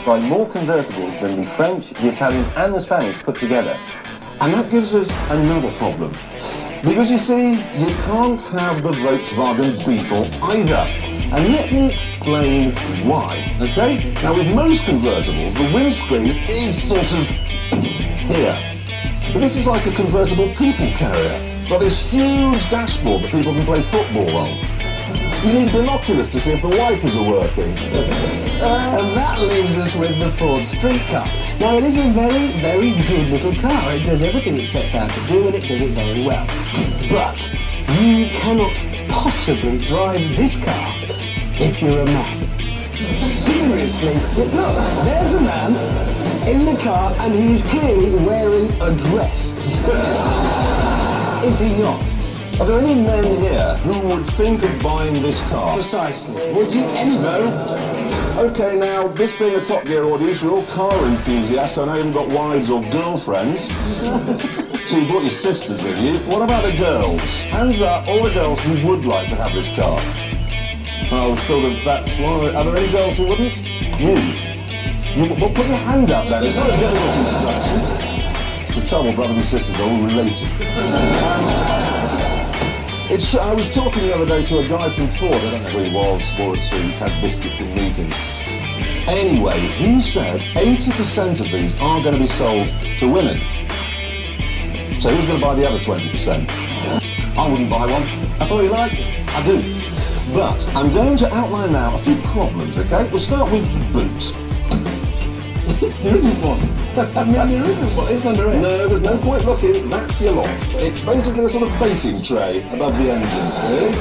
by more convertibles than the French, the Italians and the Spanish put together. And that gives us another problem. Because you see, you can't have the Volkswagen Beetle either. And let me explain why, okay? Now, with most convertibles, the windscreen is sort of here. But this is like a convertible people carrier. Got this huge dashboard that people can play football on. You need binoculars to see if the wipers are working. And that leaves us with the Ford Street Car. Now, it is a very, very good little car. It does everything it sets out to do, and it does it very well. But you cannot possibly drive this car if you're a man. Seriously, look, there's a man in the car, and he's clearly wearing a dress. Is he not? Are there any men here who would think of buying this car? Precisely. Would you anyway? No? Okay, now, this being a Top Gear audience, you're all car enthusiasts. I know you haven't got wives or girlfriends. So you brought your sisters with you. What about the girls? Hands up, all the girls who would like to have this car. Oh, sort of, that's one. Are there any girls who wouldn't? Well, put your hand up then. It's not a difficult instruction. The trouble, brothers and sisters are all related. I was talking the other day to a guy from Ford, I don't know who he was, wore a suit, had biscuits in meetings. Anyway, he said 80% of these are going to be sold to women. So who's going to buy the other 20%? I wouldn't buy one. I thought you liked it. I do. But I'm going to outline now a few problems, okay? We'll start with the boot. There isn't one. I mean, there isn't one. It's under it. No, there's no point looking. That's your lot. It's basically a sort of baking tray above the engine, really.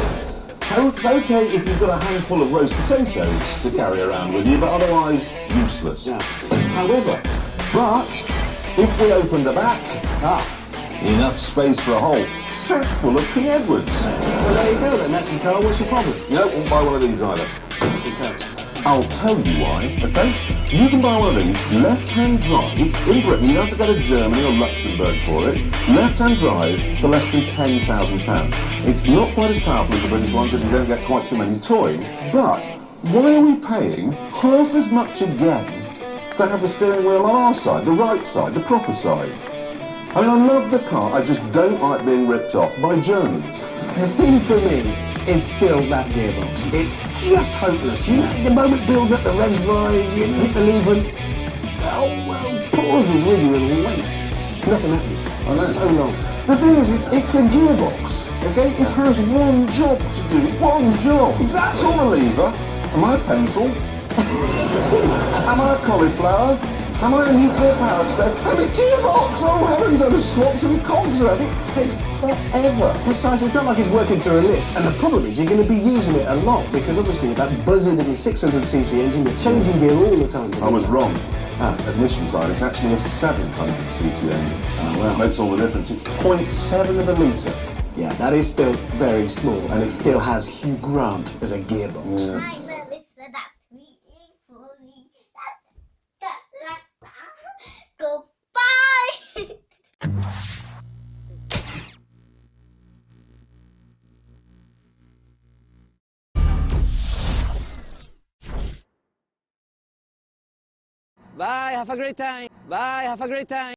It's okay if you've got a handful of roast potatoes to carry around with you, but otherwise useless. Yeah. However, if we open the back, enough space for a whole sack full of King Edwards. Well, there you go then. That's your car. What's your problem? No, won't buy one of these either. Because I'll tell you why, okay? You can buy one of these, left-hand drive, in Britain, you don't have to go to Germany or Luxembourg for it, left-hand drive for less than £10,000. It's not quite as powerful as the British ones if you don't get quite so many toys, but why are we paying half as much again to have the steering wheel on our side, the right side, the proper side? I mean, I love the car, I just don't like being ripped off by Germans. the thing for me is still that gearbox. It's just hopeless. You know, the moment it builds up, the revs rise, you hit the lever and pauses with you and waits. Nothing happens. I know. So long. The thing is, it's a gearbox, okay? It has one job to do, one job. Exactly. Pull the lever. Am I a pencil? Am I a cauliflower? Am I a nuclear power stove? I'm a gearbox! Oh heavens, I've just swapped some cogs around. It takes forever. Precisely, it's not like it's working through a list. And the problem is you're going to be using it a lot because obviously that buzzing of your 600cc engine, you're changing gear all the time. I was wrong. Admission time, it's actually a 700cc engine. Oh, well, that makes all the difference. It's 0.7 of a litre. Yeah, that is still very small and it still has Hugh Grant as a gearbox. Yeah. Goodbye. Bye, have a great time. Bye, have a great time.